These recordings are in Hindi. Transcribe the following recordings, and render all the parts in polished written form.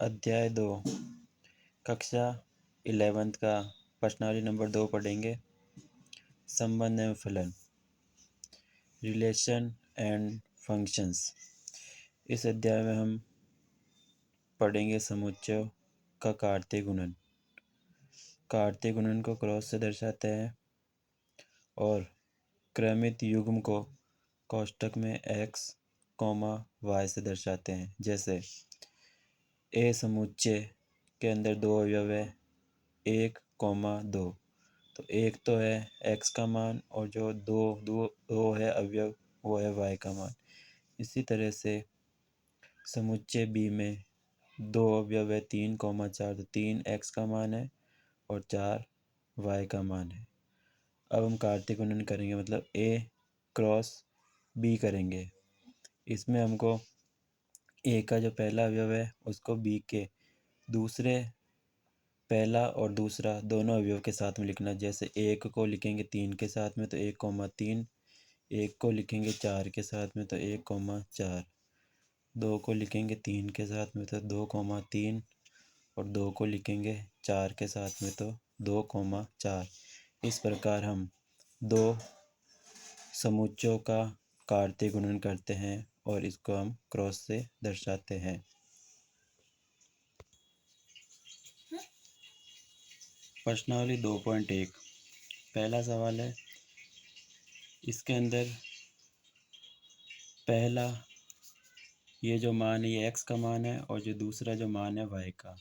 अध्याय 2 कक्षा 11th का प्रश्नावली नंबर 2 पढ़ेंगे। संबंध एवं फलन, रिलेशन एंड फंक्शंस। इस अध्याय में हम पढ़ेंगे समुच्चयों का कार्तीय गुणन। कार्तीय गुणन को क्रॉस से दर्शाते हैं और क्रमित युग्म को कोष्ठक में x, y से दर्शाते हैं। जैसे ए समुच्चय के अंदर दो अवयव है 1, 2, तो एक तो है x का मान और जो दो है अवयव वो है y का मान। इसी तरह से समुच्चय बी में दो अवयव है 3, 4, तो 3 x का मान है और 4 y का मान है। अब हम कार्तीय गुणन करेंगे, मतलब a क्रॉस b करेंगे। इसमें हमको a का जो पहला अवयव है उसको b के दूसरे पहला और दूसरा दोनों अवयव के साथ में लिखना। जैसे एक को लिखेंगे 3 के साथ में तो 1, 3, एक को लिखेंगे 4 के साथ में तो 1, 4, दो को लिखेंगे 3 के साथ में तो 2, 3 और दो को लिखेंगे 4 के साथ में तो 2, 4। इस प्रकार हम दो समुच्चयों का कार्तीय गुणन करते हैं और इसको हम क्रॉस से दर्शाते हैं। प्रश्नावली 2.1 पहला सवाल है, इसके अंदर पहला ये जो मान है ये x का मान है और जो दूसरा जो मान है y का,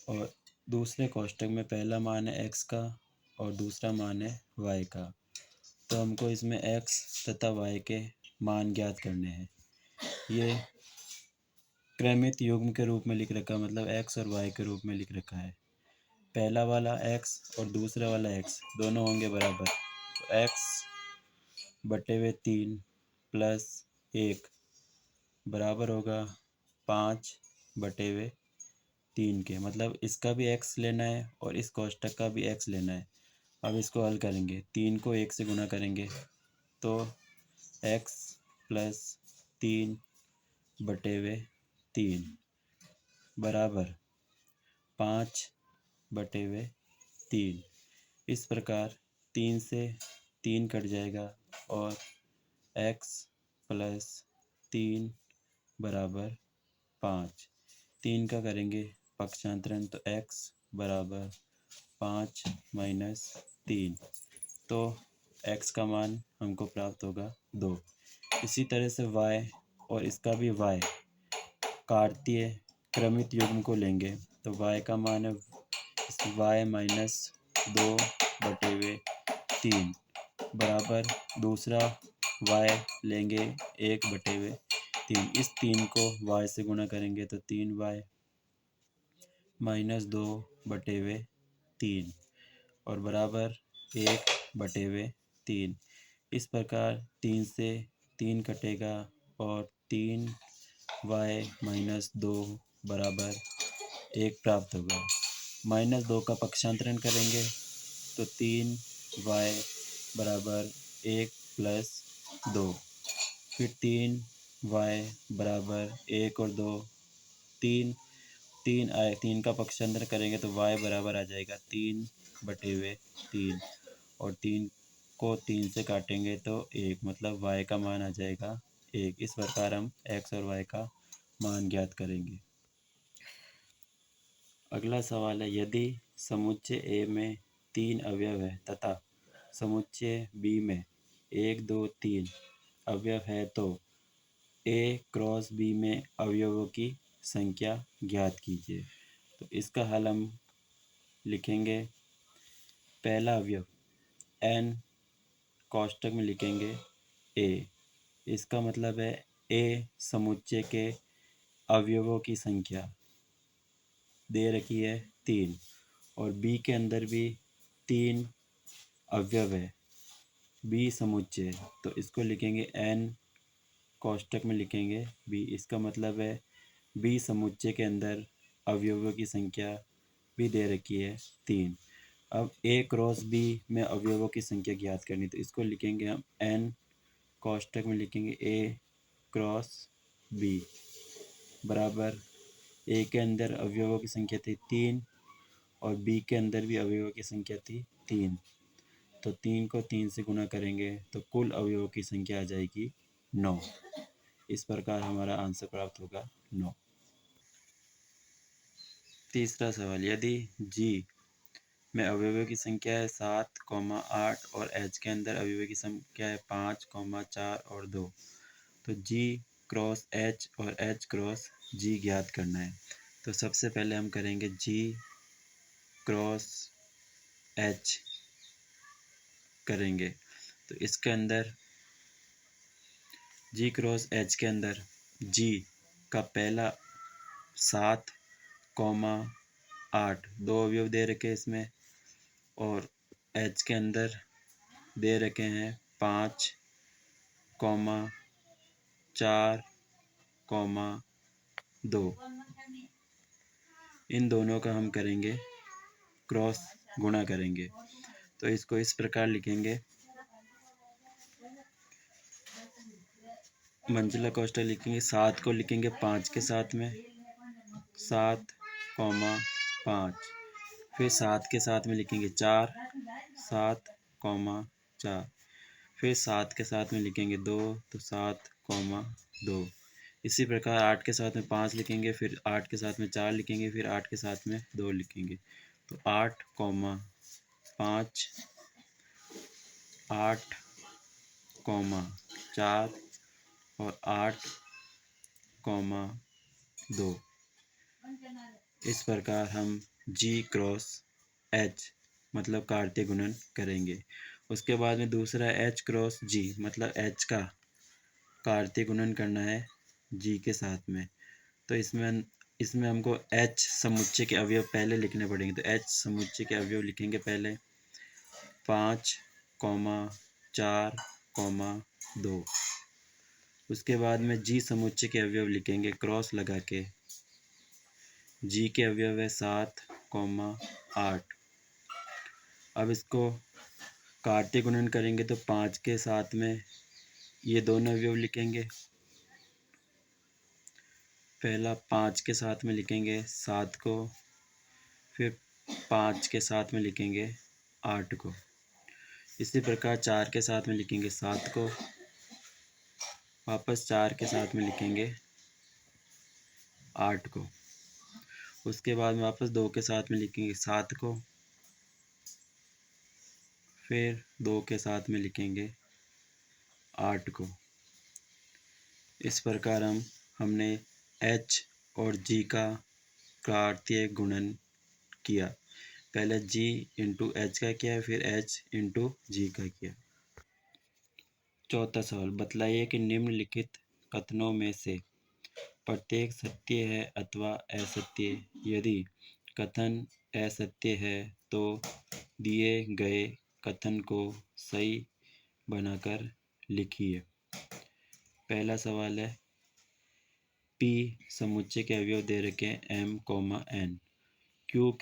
और दूसरे कोष्ठक में पहला मान है x का और दूसरा मान है y का। तो हमको इसमें x तथा y के मान ज्ञात करने हैं। ये क्रमित युग्म के रूप में लिख रखा है, मतलब x और y के रूप में लिख रखा है। पहला वाला x और दूसरा वाला x दोनों होंगे बराबर, तो x/3 प्लस 1 बराबर होगा 5/3 के। मतलब इसका भी x लेना है और इस कोष्ठक का भी x लेना है। अब इसको हल करेंगे, 3 को 1 से गुणा करेंगे तो x प्लस 3/3 बराबर 5/3। इस प्रकार 3 से 3 कट जाएगा और x प्लस 3 बराबर 5। 3 का करेंगे पक्षांतरण तो x बराबर 5 माइनस 3, तो x का मान हमको प्राप्त होगा 2। इसी तरह से y और इसका भी y कार्तीय क्रमित युग्म को लेंगे तो y का मान है y माइनस 2/3 बराबर दूसरा y लेंगे 1/3। इस 3 को y से गुणा करेंगे तो 3y माइनस 2/3 और बराबर 1/3। इस प्रकार 3 से 3 कटेगा और 3y माइनस 2 बराबर 1 प्राप्त होगा। -2 का पक्षांतरण करेंगे तो 3y बराबर 1 प्लस 2, फिर 3y बराबर 1 और 2, 3 का पक्षांतर करेंगे तो y बराबर आ जाएगा 3/3 और 3 को 3 से काटेंगे तो 1, मतलब y का मान आ जाएगा 1। इस प्रकार हम x और y का मान ज्ञात करेंगे। अगला सवाल है, यदि समुच्चय A में 3 अवयव है तथा समुच्चय B में 1, 2, 3 अवयव है तो A क्रॉस B में अवयवों की संख्या ज्ञात कीजिए। तो इसका हल हम लिखेंगे, पहला अवयव n कोष्ठक में लिखेंगे A। इसका मतलब है A समुच्चय के अवयवों की संख्या दे रखी है 3 और B के अंदर भी 3 अवयव है B समुच्चय, तो इसको लिखेंगे n कोष्ठक में लिखेंगे B। इसका मतलब है B समुच्चय के अंदर अवयवों की संख्या भी दे रखी है 3। अब A क्रॉस B में अवयवों की संख्या ज्ञात करनी, तो इसको लिखेंगे हम n कोष्ठक में लिखेंगे A क्रॉस B बराबर ए के अंदर अवयवों की संख्या थी 3 और बी के अंदर भी अवयवों की संख्या थी 3। तो 3 को 3 से गुणा करेंगे तो कुल अवयवों की संख्या आ जाएगी 9। इस प्रकार हमारा आंसर प्राप्त होगा 9। तीसरा सवाल, यदि जी में अवयवों की संख्या है 7, 8 और एच के अंदर अवयवों की संख्या है 5, 4 और 2, तो जी क्रॉस एच और एच क्रॉस जी ज्ञात करना है। तो सबसे पहले हम करेंगे जी क्रॉस एच करेंगे। तो इसके अंदर जी क्रॉस एच के अंदर जी का पहला 7, 8 दो अवयव दे रखे इसमें, और एच के अंदर दे रखे हैं 5, 4, 2। इन दोनों का हम करेंगे क्रॉस गुणा करेंगे। तो इसको इस प्रकार लिखेंगे, मंजिला कोष्ठक लिखेंगे। 7 को लिखेंगे 5 के साथ में, 7, 5। फिर 7 के साथ में लिखेंगे 4, 7, 4। फिर 7 के साथ में लिखेंगे 2, तो 7, 2। इसी प्रकार 8 के साथ में 5 लिखेंगे, फिर 8 के साथ में 4 लिखेंगे, फिर 8 के साथ में 2 लिखेंगे। तो 8, 5, 8, 4 और 8, 2। इस प्रकार हम जी क्रॉस एच मतलब कार्तीय गुणन करेंगे। उसके बाद में दूसरा एच क्रॉस जी मतलब एच का कार्तीय गुणन करना है जी के साथ में। तो इसमें हमको एच समुच्चय के अवयव पहले लिखने पड़ेंगे। तो एच समुच्चय के अवयव लिखेंगे पहले 5, 4, 2। उसके बाद में जी समुच्चय के अवयव लिखेंगे क्रॉस लगा के। जी के अवयव है 7, 8। अब इसको कार्तीय गुणन करेंगे तो 5 के साथ में ये दोनों अवयव लिखेंगे। पहला 5 के साथ में लिखेंगे 7 को, फिर 5 के साथ में लिखेंगे 8 को। इसी प्रकार 4 के साथ में लिखेंगे 7 को, वापस 4 के साथ में लिखेंगे 8 को। उसके बाद में वापस 2 के साथ में लिखेंगे 7 को, फिर 2 के साथ में लिखेंगे 8 को। इस प्रकार हमने एच और जी का कार्तीय गुणन किया। पहले जी इंटू एच का किया, फिर एच इंटू जी का किया। चौथा सवाल, बतलाइए कि निम्नलिखित कथनों में से प्रत्येक सत्य है अथवा असत्य। यदि कथन असत्य है तो दिए गए कथन को सही बनाकर लिखिए। पहला सवाल है, पी समुच्चय के अवयव दे रखे हैं m, n। क्यू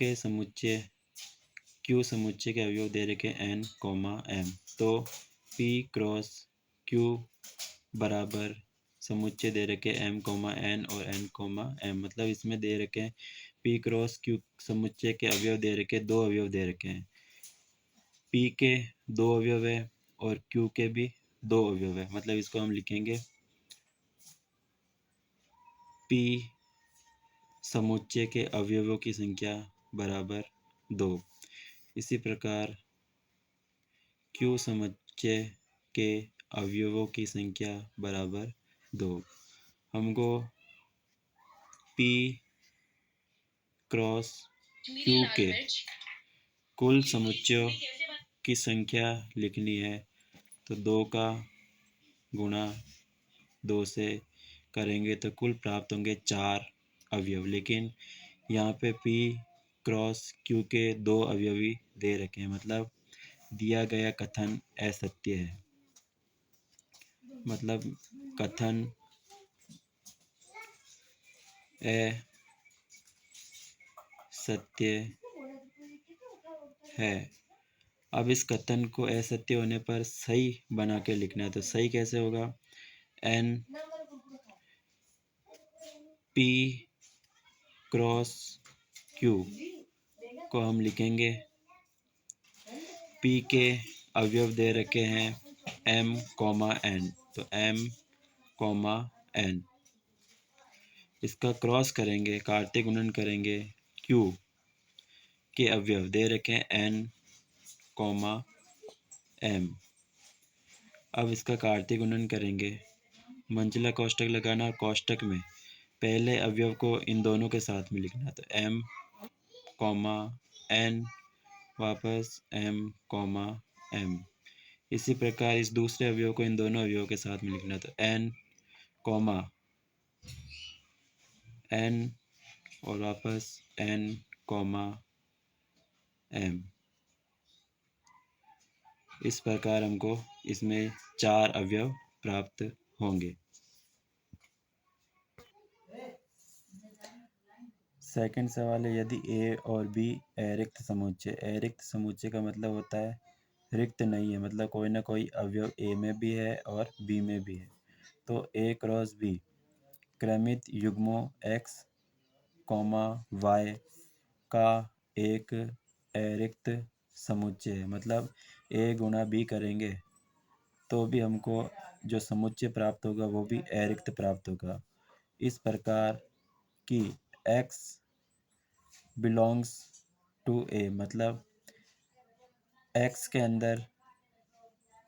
समुच्चय के अवयव दे रखे n, m। तो p क्रॉस q बराबर समुच्चय दे रखे m, n और n, m। मतलब इसमें दे रखे हैं p क्रॉस q समुच्चय के अवयव दे रखे, दो अवयव दे रखे हैं। p के दो अवयव है और q के भी दो अवयव है। मतलब इसको हम लिखेंगे p समुच्चय के अवयवों की संख्या बराबर 2। इसी प्रकार q समुच्चय के अवयवों की संख्या बराबर 2। हमको p क्रॉस q के कुल समुच्चयों की संख्या लिखनी है। तो 2 का गुणा 2 से करेंगे तो कुल प्राप्त होंगे 4 अवयव। लेकिन यहाँ पे p क्रॉस q के दो अवयवी दे रखे हैं, मतलब दिया गया कथन असत्य है। मतलब कथन असत्य है। अब इस कथन को असत्य होने पर सही बना के लिखना है। तो सही कैसे होगा, n p क्रॉस क्यू को हम लिखेंगे पी के अवयव दे रखे हैं m कॉमा n, तो m कॉमा n, इसका क्रॉस करेंगे, कार्तीय गुणन करेंगे q के अवयव दे रखे हैं n कॉमा m। अब इसका कार्तीय गुणन करेंगे, मंजिला कोष्ठक लगाना और कोष्ठक में पहले अवयव को इन दोनों के साथ में लिखना, तो m कॉमा n वापस m कॉमा m। इसी प्रकार इस दूसरे अवयव को इन दोनों अवयवों के साथ में लिखना, तो n कॉमा n और वापस n कॉमा m। इस प्रकार हमको इसमें 4 अवयव प्राप्त होंगे। सेकंड सवाल है, यदि a और b अरिक्त समुच्चय, अरिक्त समुच्चय का मतलब होता है रिक्त नहीं है, मतलब कोई ना कोई अवयव a में भी है और b में भी है, तो a cross b क्रमित युग्मों x comma y का एक अरिक्त समुच्चय है। मतलब a गुणा b करेंगे तो भी हमको जो समुच्चय प्राप्त होगा वो भी अरिक्त प्राप्त होगा। इस प्रकार कि x बिलोंग्स टू a, मतलब x के अंदर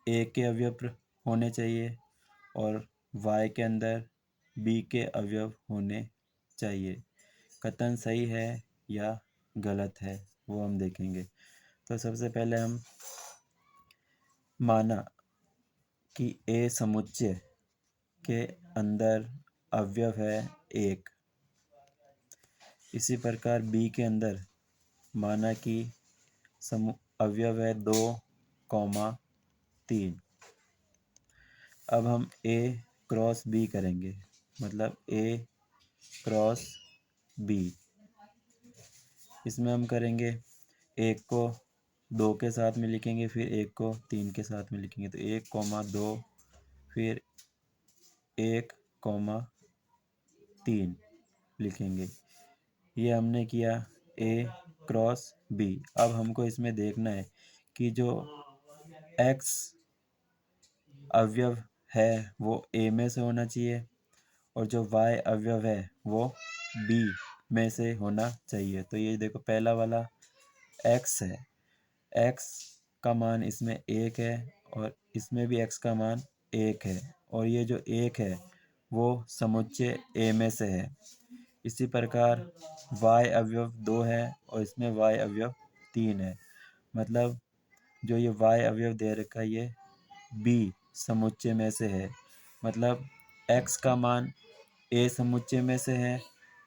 a के अवयव होने चाहिए और y के अंदर b के अवयव होने चाहिए। कथन सही है या गलत है वो हम देखेंगे। तो सबसे पहले हम माना कि a समुच्चय के अंदर अवयव है 1। इसी प्रकार b के अंदर माना कि अवयव है 2 कॉमा 3। अब हम a क्रॉस b करेंगे, मतलब a क्रॉस b। इसमें हम करेंगे, एक को 2 के साथ में लिखेंगे, फिर एक को 3 के साथ में लिखेंगे, तो 1 कॉमा 2 फिर 1 कॉमा 3 लिखेंगे। ये हमने किया a क्रॉस b। अब हमको इसमें देखना है कि जो x अवयव है वो a में से होना चाहिए और जो y अवयव है वो b में से होना चाहिए। तो ये देखो पहला वाला x है, x का मान इसमें 1 है और इसमें भी x का मान 1 है, और ये जो 1 है वो समुच्चय a में से है। इसी प्रकार y अवयव 2 है और इसमें y अवयव 3 है, मतलब जो ये y अवयव दे रखा है ये b समुच्चय में से है। मतलब x का मान a समुच्चय में से है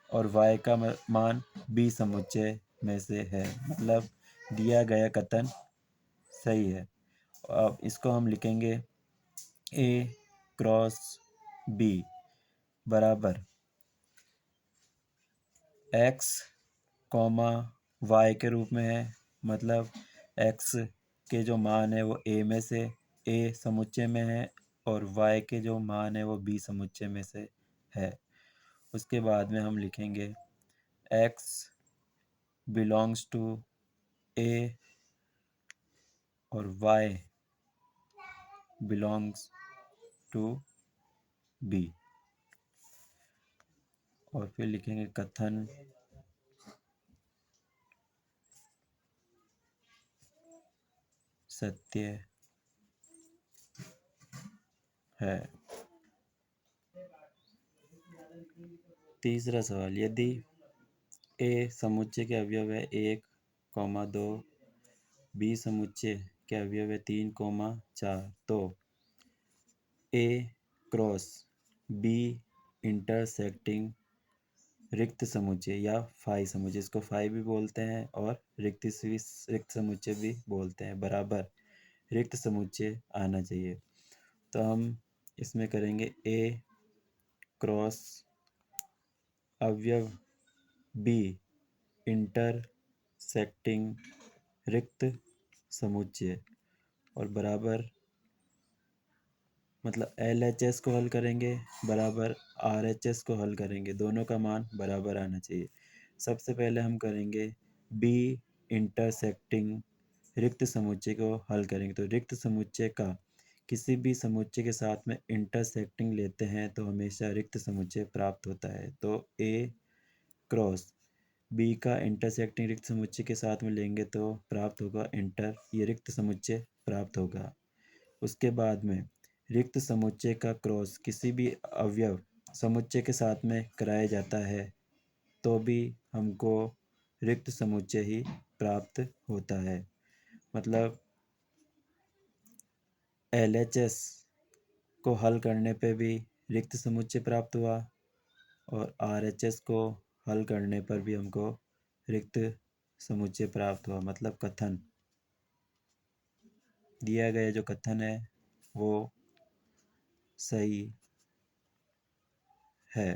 और y का मान b समुच्चय में से है, मतलब दिया गया कथन सही है। अब इसको हम लिखेंगे a क्रॉस b बराबर x कॉमा y के रूप में है, मतलब x के जो मान है वो a में से a समुच्चय में है और y के जो मान है वो b समुच्चय में से है। उसके बाद में हम लिखेंगे x बिलोंग्स टू a और y बिलोंग्स टू b, और फिर लिखेंगे कथन सत्य है। तीसरा सवाल, यदि a समुच्चय के अवयव है 1 कॉमा 2, b समुच्चय के अवयव है 3 कॉमा 4, तो a क्रॉस b इंटरसेक्टिंग रिक्त समुच्चय या फाई समुच्चय, इसको फाई भी बोलते हैं और रिक्त समुच्चय भी बोलते हैं, बराबर रिक्त समुच्चय आना चाहिए। तो हम इसमें करेंगे a क्रॉस अवयव b इंटरसेक्टिंग रिक्त समुच्चय और बराबर, मतलब LHS को हल करेंगे बराबर RHS को हल करेंगे, दोनों का मान बराबर आना चाहिए। सबसे पहले हम करेंगे बी इंटरसेक्टिंग, रिक्त समुच्चय को हल करेंगे। तो रिक्त समुच्चय का किसी भी समुच्चय के साथ में इंटरसेक्टिंग लेते हैं तो हमेशा रिक्त समुच्चय प्राप्त होता है। तो ए क्रॉस बी का इंटरसेक्टिंग रिक्त समुच्चय के साथ में लेंगे तो प्राप्त होगा इंटर, ये रिक्त समुच्चय प्राप्त होगा। उसके बाद में रिक्त समुच्चय का क्रॉस किसी भी अवयव समुच्चय के साथ में कराया जाता है तो भी हमको रिक्त समुच्चय ही प्राप्त होता है। मतलब LHS को हल करने पे भी रिक्त समुच्चय प्राप्त हुआ और RHS को हल करने पर भी हमको रिक्त समुच्चय प्राप्त हुआ। मतलब कथन दिया गया जो कथन है वो सही है।